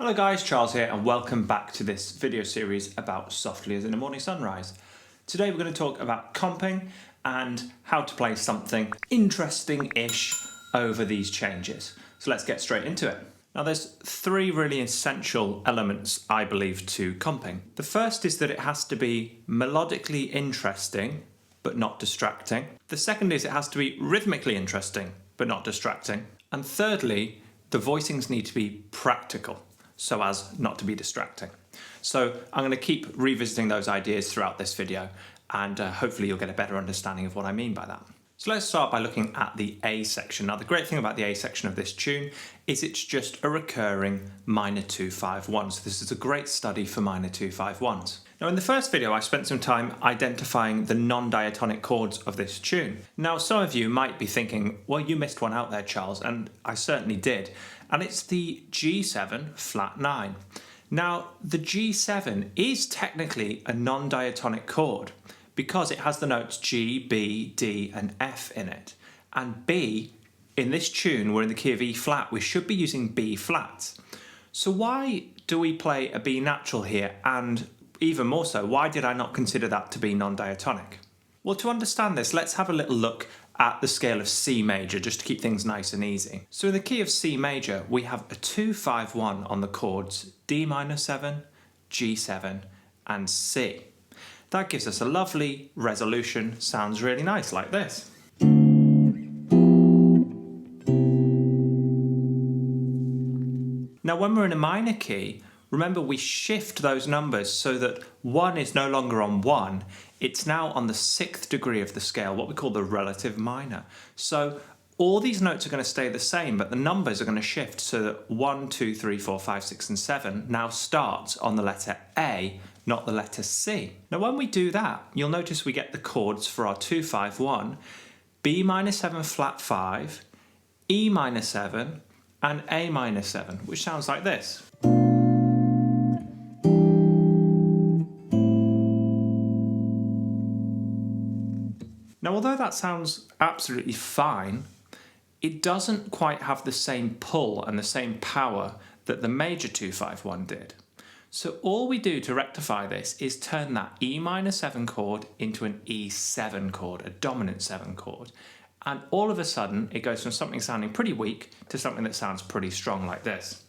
Hello guys, Charles here and welcome back to this video series about Softly as in a Morning Sunrise. Today we're going to talk about comping and how to play something interesting-ish over these changes. So let's get straight into it. Now there's three really essential elements, I believe, to comping. The first is that it has to be melodically interesting but not distracting. The second is it has to be rhythmically interesting but not distracting. And thirdly, the voicings need to be practical, so as not to be distracting. So I'm going to keep revisiting those ideas throughout this video and hopefully you'll get a better understanding of what I mean by that. So let's start by looking at the A section. Now the great thing about the A section of this tune is it's just a recurring minor 2-5-1. So this is a great study for minor 2-5-1s. Now in the first video I spent some time identifying the non-diatonic chords of this tune. Now some of you might be thinking, well, you missed one out there, Charles, and I certainly did. And it's the G7 flat 9. Now the G7 is technically a non-diatonic chord because it has the notes G, B, D and F in it. And B, in this tune, we're in the key of E flat, we should be using B flats. So why do we play a B natural here? And even more so, why did I not consider that to be non-diatonic? Well, to understand this, let's have a little look at the scale of C major, just to keep things nice and easy. So in the key of C major, we have a 2-5-1 on the chords D minor 7, G7 and C. That gives us a lovely resolution, sounds really nice like this. Now when we're in a minor key, remember we shift those numbers so that 1 is no longer on 1, it's now on the 6th degree of the scale, what we call the relative minor. So all these notes are going to stay the same, but the numbers are going to shift so that 1, 2, 3, 4, 5, 6 and 7 now starts on the letter A, not the letter C. Now when we do that, you'll notice we get the chords for our 2-5-1, B minor 7 flat 5, E minor 7 and A minor 7, which sounds like this. Now although that sounds absolutely fine, it doesn't quite have the same pull and the same power that the major 2-5-1 did. So all we do to rectify this is turn that E minor 7 chord into an E7 chord, a dominant 7 chord. And all of a sudden it goes from something sounding pretty weak to something that sounds pretty strong like this.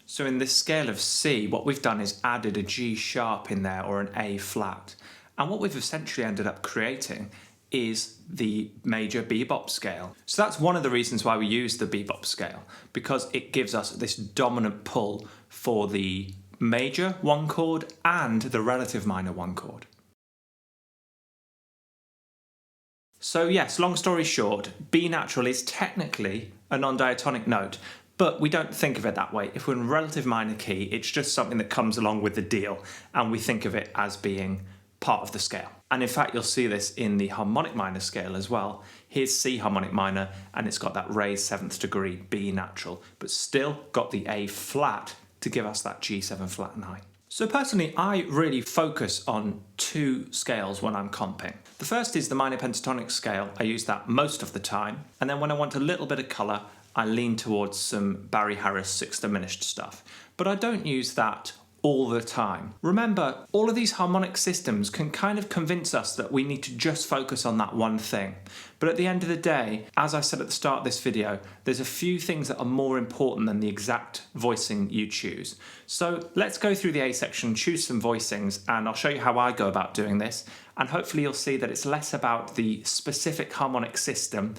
So in this scale of C, what we've done is added a G sharp in there or an A flat. And what we've essentially ended up creating is the major bebop scale. So that's one of the reasons why we use the bebop scale, because it gives us this dominant pull for the major 1 chord and the relative minor 1 chord. So yes, long story short, B natural is technically a non-diatonic note, but we don't think of it that way. If we're in relative minor key, it's just something that comes along with the deal, and we think of it as being part of the scale. And in fact, you'll see this in the harmonic minor scale as well. Here's C harmonic minor, and it's got that raised 7th degree B natural, but still got the A flat to give us that G7 flat 9. So personally, I really focus on 2 scales when I'm comping. The first is the minor pentatonic scale. I use that most of the time. And then when I want a little bit of colour, I lean towards some Barry Harris 6th diminished stuff. But I don't use that all the time. Remember, all of these harmonic systems can kind of convince us that we need to just focus on that one thing. But at the end of the day, as I said at the start of this video, there's a few things that are more important than the exact voicing you choose. So let's go through the A section, choose some voicings, and I'll show you how I go about doing this. And hopefully you'll see that it's less about the specific harmonic system,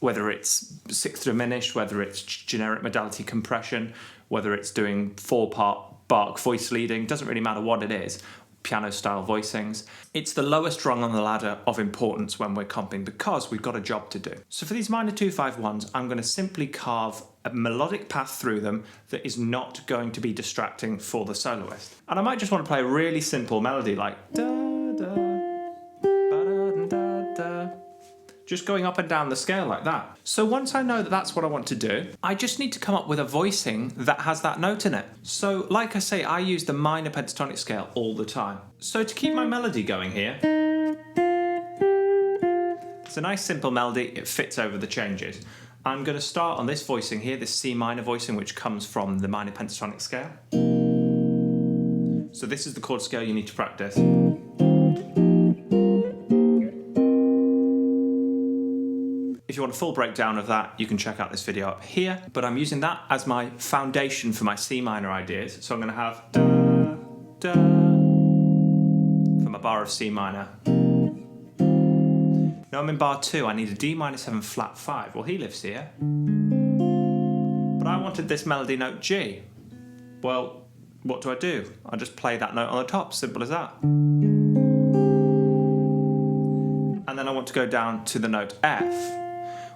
whether it's 6th diminished, whether it's generic modality compression, whether it's doing 4-part Bach voice leading, doesn't really matter what it is, piano style voicings. It's the lowest rung on the ladder of importance when we're comping because we've got a job to do. So for these minor 2-5-1s, I'm going to simply carve a melodic path through them that is not going to be distracting for the soloist. And I might just want to play a really simple melody like da da. Just going up and down the scale like that. So once I know that that's what I want to do, I just need to come up with a voicing that has that note in it. So like I say, I use the minor pentatonic scale all the time. So to keep my melody going here, It's a nice simple melody, it fits over the changes. I'm going to start on this voicing here, this C minor voicing, which comes from the minor pentatonic scale. So this is the chord scale you need to practice. If you want a full breakdown of that, you can check out this video up here, but I'm using that as my foundation for my C minor ideas. So I'm going to have da, da, from a bar of C minor. Now I'm in bar 2, I need a D minor 7 flat 5. Well, he lives here. But I wanted this melody note G. Well, what do? I just play that note on the top, simple as that. And then I want to go down to the note F.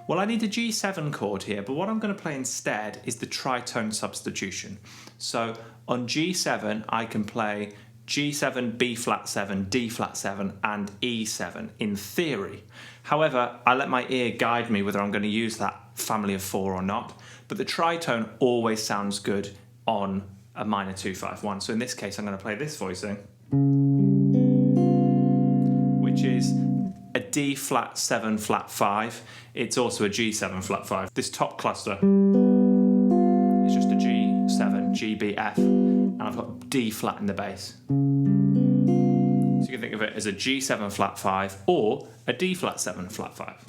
Well, I need a G7 chord here, but what I'm going to play instead is the Tritone Substitution. So on G7, I can play G7, B flat 7, D flat 7 and E7 in theory. However, I let my ear guide me whether I'm going to use that family of 4 or not, but the tritone always sounds good on a minor 2-5-1. So in this case I'm going to play this voicing, which is a D flat 7 flat 5. It's also a G7 flat 5. This top cluster is just a G7, G, B, F, and I've got D flat in the bass. So you can think of it as a G7 flat 5 or a D flat 7 flat 5.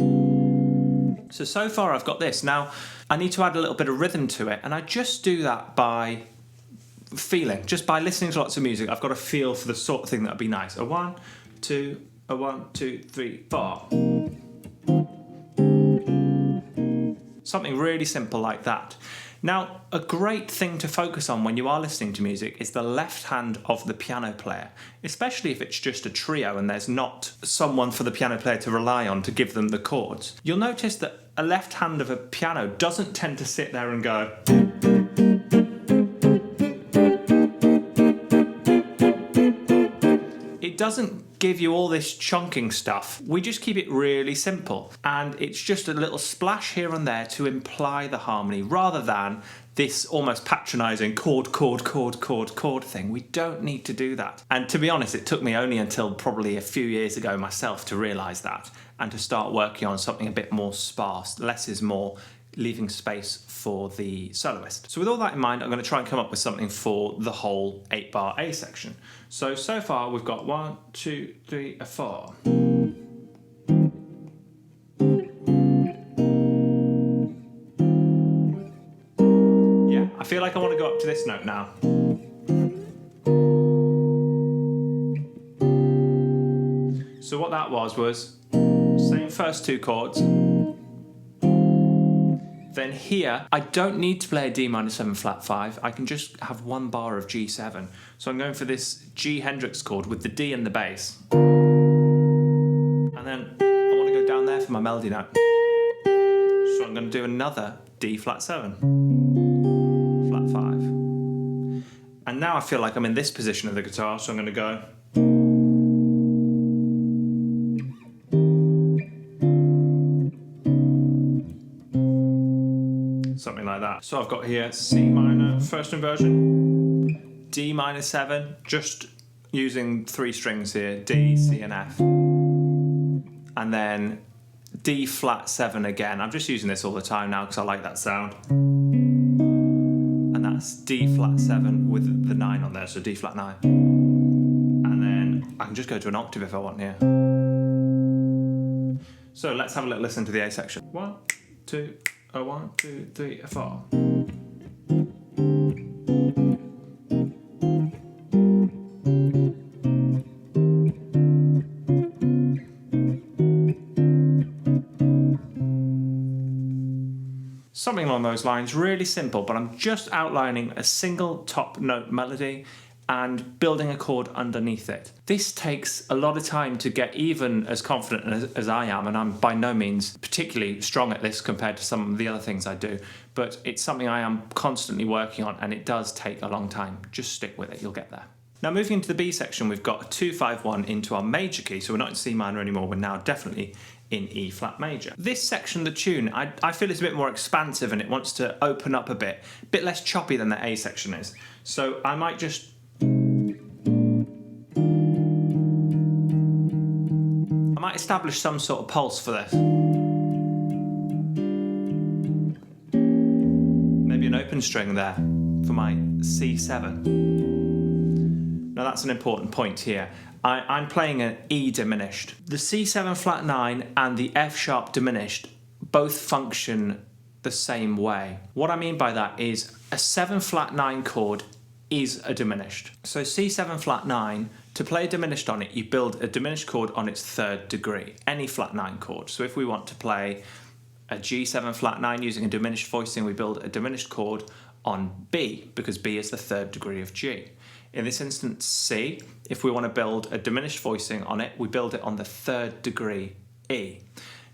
So far I've got this. Now I need to add a little bit of rhythm to it, and I just do that by feeling, just by listening to lots of music. I've got a feel for the sort of thing that would be nice. A 1, 2, a 1, 2, 3, 4. Something really simple like that. Now, a great thing to focus on when you are listening to music is the left hand of the piano player, especially if it's just a trio and there's not someone for the piano player to rely on to give them the chords. You'll notice that a left hand of a piano doesn't tend to sit there and go. It doesn't give you all this chunking stuff. We just keep it really simple, and it's just a little splash here and there to imply the harmony rather than this almost patronising chord thing. We don't need to do that. And to be honest, it took me only until probably a few years ago myself to realise that and to start working on something a bit more sparse. Less is more, leaving space for the soloist. So with all that in mind, I'm going to try and come up with something for the whole 8-bar A section. So far we've got 1, 2, 3, 4. Yeah, I feel like I want to go up to this note now. So what that was same first 2 chords. Then here, I don't need to play a D minor 7 flat 5, I can just have 1 bar of G7. So I'm going for this G Hendrix chord with the D in the bass. And then I want to go down there for my melody note. So I'm going to do another D flat 7, flat 5. And now I feel like I'm in this position of the guitar, so I'm going to go. Something like that. So I've got here C minor, first inversion, D minor 7, just using 3 strings here, D, C and F. And then D flat 7 again. I'm just using this all the time now because I like that sound. And that's D flat 7 with the 9 on there, so D flat 9. And then I can just go to an octave if I want here. So let's have a little listen to the A section. 1, 2, a 1, 2, 3, a 4. Something along those lines, really simple, but I'm just outlining a single top note melody and building a chord underneath it. This takes a lot of time to get even as confident as I am, and I'm by no means particularly strong at this compared to some of the other things I do, but it's something I am constantly working on, and it does take a long time. Just stick with it, you'll get there. Now moving into the B section, we've got a 2-5-1 into our major key, so we're not in C minor anymore, we're now definitely in E flat major. This section, the tune, I feel is a bit more expansive and it wants to open up a bit less choppy than the A section is. So I might just establish some sort of pulse for this. Maybe an open string there for my C7. Now that's an important point here. I'm playing an E diminished. The C7 flat 9 and the F sharp diminished both function the same way. What I mean by that is a 7 flat 9 chord is a diminished. So C7 flat 9, to play a diminished on it, you build a diminished chord on its third degree, any flat 9 chord. So if we want to play a G7 flat 9 using a diminished voicing, we build a diminished chord on B, because B is the third degree of G. In this instance, C, if we want to build a diminished voicing on it, we build it on the third degree, E.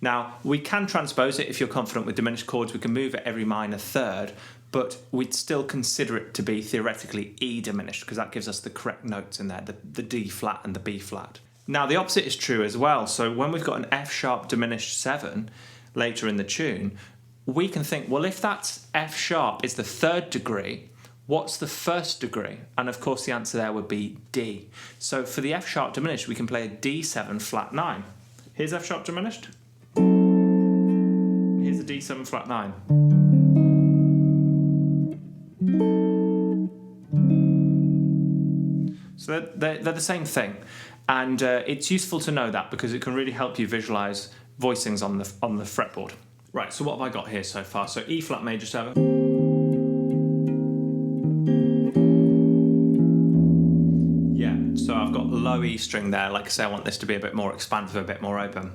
Now, we can transpose it if you're confident with diminished chords. We can move it every minor third, but we'd still consider it to be theoretically E diminished, because that gives us the correct notes in there, the D flat and the B flat. Now, the opposite is true as well. So when we've got an F sharp diminished 7 later in the tune, we can think, well, if that's F sharp is the third degree, what's the first degree? And of course the answer there would be D. So for the F sharp diminished, we can play a D7 flat 9. Here's F sharp diminished. Here's a D7 flat 9. So they're the same thing. And it's useful to know that because it can really help you visualize voicings on the fretboard. Right, so what have I got here so far? So E flat major 7. So I've got low E string there. Like I say, I want this to be a bit more expansive, a bit more open.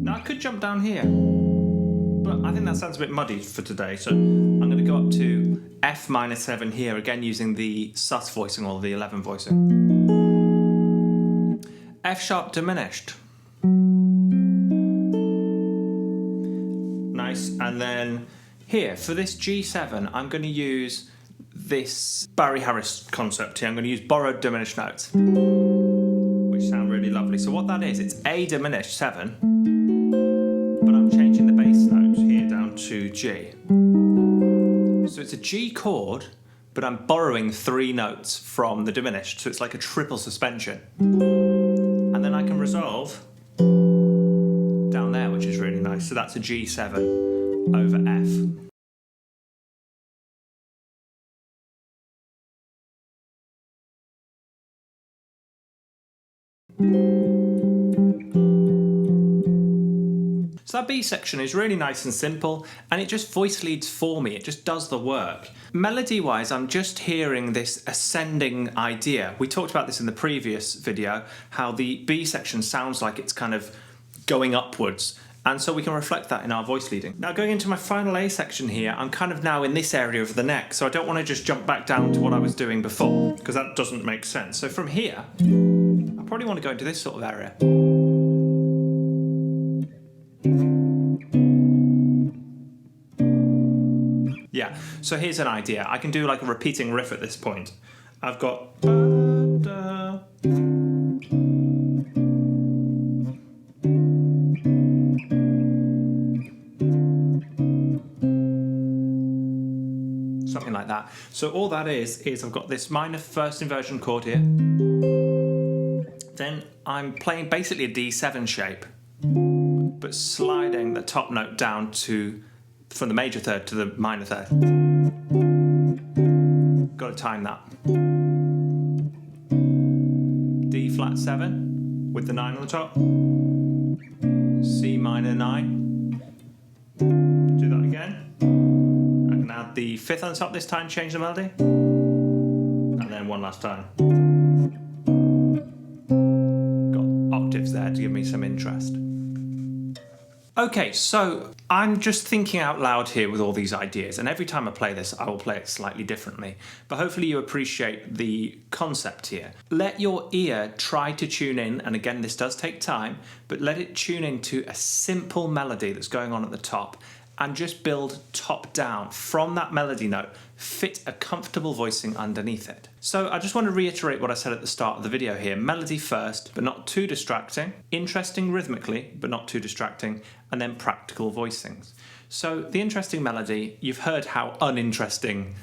Now I could jump down here, but I think that sounds a bit muddy for today. So I'm going to go up to F minor 7 here, again using the sus voicing or the 11 voicing. F sharp diminished. Nice. And then here, for this G7, I'm going to use this Barry Harris concept here. I'm going to use borrowed diminished notes, which sound really lovely. So what that is, it's A diminished 7, but I'm changing the bass note here down to G. So it's a G chord, but I'm borrowing 3 notes from the diminished. So it's like a triple suspension. And then I can resolve down there, which is really nice. So that's a G7 over F. So that B section is really nice and simple, and it just voice leads for me. It just does the work. Melody-wise, I'm just hearing this ascending idea. We talked about this in the previous video, how the B section sounds like it's kind of going upwards, and so we can reflect that in our voice leading. Now going into my final A section here, I'm kind of now in this area of the neck, so I don't want to just jump back down to what I was doing before, because that doesn't make sense. So from here, I probably want to go into this sort of area. Yeah, so here's an idea. I can do like a repeating riff at this point. I've got something like that. So all that is I've got this minor first inversion chord here. Then I'm playing basically a D7 shape, but sliding the top note down from the major third to the minor third. Got to time that. D flat 7 with the 9 on the top. C minor 9. Do that again. I can add the 5th on the top this time, change the melody. And then one last time. Got octaves there to give me some interest. Okay, so I'm just thinking out loud here with all these ideas, and every time I play this, I will play it slightly differently. But hopefully you appreciate the concept here. Let your ear try to tune in, and again, this does take time, but let it tune into a simple melody that's going on at the top, and just build top down from that melody note, fit a comfortable voicing underneath it. So I just want to reiterate what I said at the start of the video here. Melody first, but not too distracting. Interesting rhythmically, but not too distracting. And then practical voicings. So the interesting melody, you've heard how uninteresting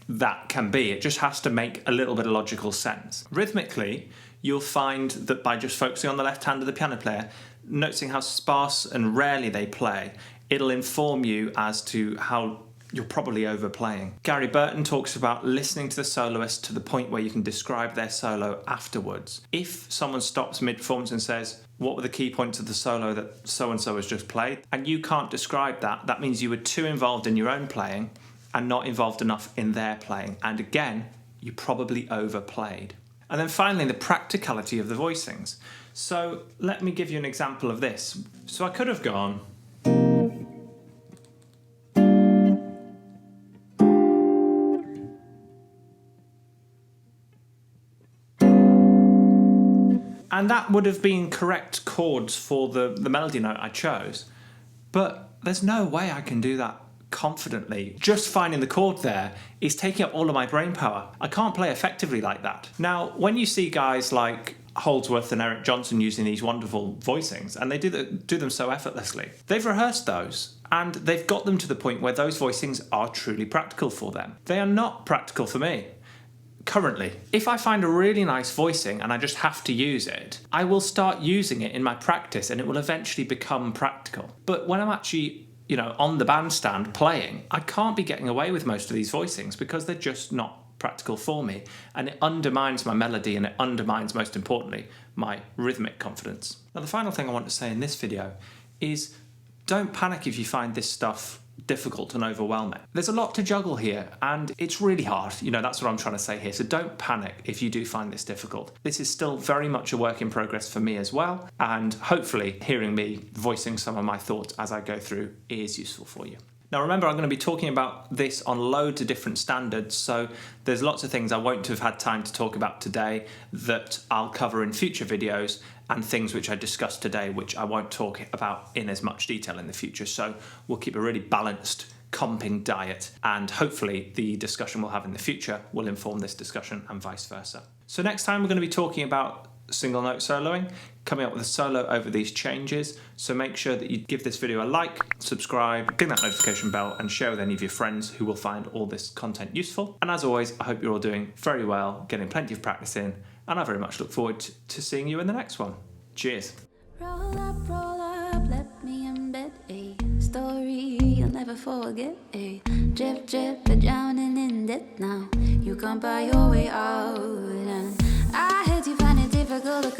that can be. It just has to make a little bit of logical sense. Rhythmically, you'll find that by just focusing on the left hand of the piano player, noticing how sparse and rarely they play, it'll inform you as to how you're probably overplaying. Gary Burton talks about listening to the soloist to the point where you can describe their solo afterwards. If someone stops mid-performance and says, what were the key points of the solo that so-and-so has just played, and you can't describe that, that means you were too involved in your own playing and not involved enough in their playing. And again, you probably overplayed. And then finally, the practicality of the voicings. So let me give you an example of this. So I could have gone, and that would have been correct chords for the melody note I chose. But there's no way I can do that confidently. Just finding the chord there is taking up all of my brain power. I can't play effectively like that. Now, when you see guys like Holdsworth and Eric Johnson using these wonderful voicings, and they do them so effortlessly, they've rehearsed those, and they've got them to the point where those voicings are truly practical for them. They are not practical for me. Currently, if I find a really nice voicing and I just have to use it, I will start using it in my practice and it will eventually become practical. But when I'm actually, on the bandstand playing, I can't be getting away with most of these voicings because they're just not practical for me, and it undermines my melody and it undermines, most importantly, my rhythmic confidence. Now, the final thing I want to say in this video is don't panic if you find this stuff difficult and overwhelming. There's a lot to juggle here and it's really hard. That's what I'm trying to say here. So don't panic if you do find this difficult. This is still very much a work in progress for me as well. And hopefully hearing me voicing some of my thoughts as I go through is useful for you. Now remember, I'm going to be talking about this on loads of different standards, so there's lots of things I won't have had time to talk about today that I'll cover in future videos, and things which I discussed today which I won't talk about in as much detail in the future. So we'll keep a really balanced comping diet, and hopefully the discussion we'll have in the future will inform this discussion and vice versa. So next time we're going to be talking about single note soloing, coming up with a solo over these changes. So make sure that you give this video a like, subscribe, click that notification bell, and share with any of your friends who will find all this content useful. And as always, I hope you're all doing very well, getting plenty of practice in, and I very much look forward to seeing you in the next one. Cheers. Roll up, let me embed a story you'll never forget. A drip, drip, but drowning in debt now. You can't buy your way out, and I heard you find it difficult to